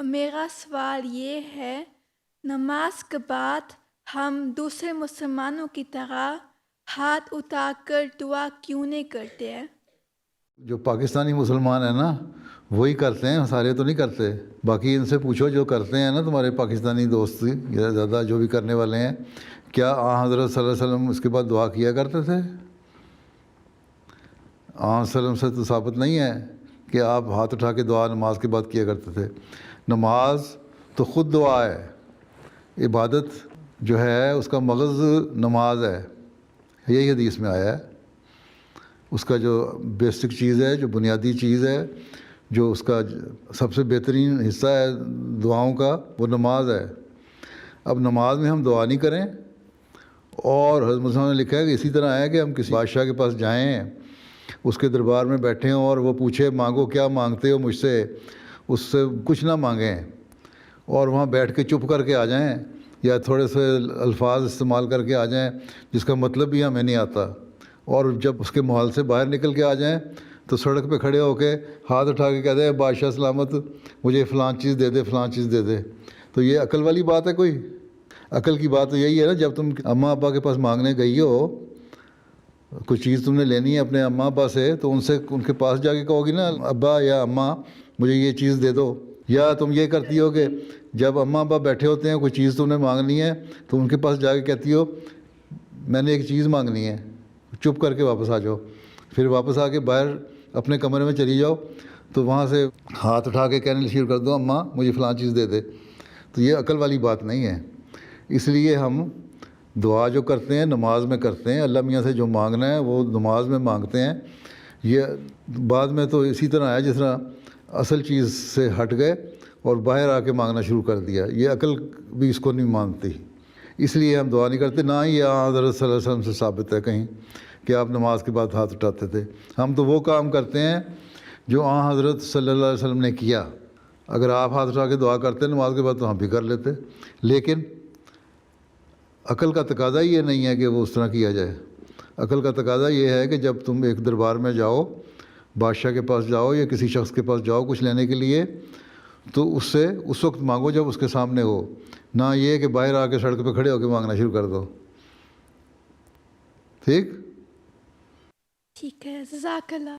میرا سوال یہ ہے، نماز کے بعد ہم دوسرے مسلمانوں کی طرح ہاتھ اٹھا کر دعا کیوں نہیں کرتے ہیں؟ جو پاکستانی مسلمان ہیں نا وہی کرتے ہیں، سارے تو نہیں کرتے۔ باقی ان سے پوچھو جو کرتے ہیں نا، تمہارے پاکستانی دوست یا زیادہ جو بھی کرنے والے ہیں، کیا حضرت صلی اللہ علیہ وسلم اس کے بعد دعا کیا کرتے تھے؟ وسلم سے تو ثابت نہیں ہے کہ آپ ہاتھ اٹھا کے دعا نماز کے بعد کیا کرتے تھے۔ نماز تو خود دعا ہے، عبادت جو ہے اس کا مغز نماز ہے، یہی حدیث میں آیا ہے۔ اس کا جو بیسک چیز ہے، جو بنیادی چیز ہے، جو اس کا سب سے بہترین حصہ ہے دعاؤں کا، وہ نماز ہے۔ اب نماز میں ہم دعا نہیں کریں، اور حضرت مسلم نے لکھا ہے کہ اسی طرح ہے کہ ہم کسی بادشاہ کے پاس جائیں، اس کے دربار میں بیٹھیں اور وہ پوچھے مانگو کیا مانگتے ہو مجھ سے، اس سے کچھ نہ مانگیں اور وہاں بیٹھ کے چپ کر کے آ جائیں، یا تھوڑے سے الفاظ استعمال کر کے آ جائیں جس کا مطلب بھی ہمیں نہیں آتا، اور جب اس کے محل سے باہر نکل کے آ جائیں تو سڑک پہ کھڑے ہو کے ہاتھ اٹھا کے کہتے ہیں بادشاہ سلامت، مجھے فلاں چیز دے دے، فلاں چیز دے دے۔ تو یہ عقل والی بات ہے؟ کوئی عقل کی بات تو یہی ہے نا، جب تم اماں ابا کے پاس مانگنے گئی ہو، کوئی چیز تم نے لینی ہے اپنے اماں ابا سے، تو ان کے پاس جا کے کہو گی نا ابا یا اماں مجھے یہ چیز دے دو۔ یا تم یہ کرتی ہو کہ جب اماں ابا بیٹھے ہوتے ہیں، کوئی چیز تم نے مانگنی ہے تو ان کے پاس جا کے کہتی ہو میں نے ایک چیز مانگنی ہے، چپ کر کے واپس آ جاؤ، پھر واپس آ کے باہر اپنے کمرے میں چلی جاؤ تو وہاں سے ہاتھ اٹھا کے کہنے شروع کر دو اماں مجھے فلاں چیز دے دے۔ تو یہ عقل والی بات نہیں ہے۔ اس لیے ہم دعا جو کرتے ہیں نماز میں کرتے ہیں، اللہ میاں سے جو مانگنا ہے وہ نماز میں مانگتے ہیں۔ یہ بعد میں تو اسی طرح ہے جس طرح اصل چیز سے ہٹ گئے اور باہر آ کے مانگنا شروع کر دیا، یہ عقل بھی اس کو نہیں مانتی، اس لیے ہم دعا نہیں کرتے۔ نہ ہی حضرت صلی اللہ علیہ وسلم سے ثابت ہے کہیں کہ آپ نماز کے بعد ہاتھ اٹھاتے تھے۔ ہم تو وہ کام کرتے ہیں جو حضرت صلی اللہ علیہ وسلم نے کیا۔ اگر آپ ہاتھ اٹھا کے دعا کرتے نماز کے بعد تو ہم بھی کر لیتے، لیکن عقل کا تقاضا یہ نہیں ہے کہ وہ اس طرح کیا جائے۔ عقل کا تقاضا یہ ہے کہ جب تم ایک دربار میں جاؤ، بادشاہ کے پاس جاؤ یا کسی شخص کے پاس جاؤ کچھ لینے کے لیے، تو اس سے اس وقت مانگو جب اس کے سامنے ہو، نہ یہ کہ باہر آ کے سڑک پہ کھڑے ہو کے مانگنا شروع کر دو۔ ٹھیک ٹھیک ہے، جزاک اللہ۔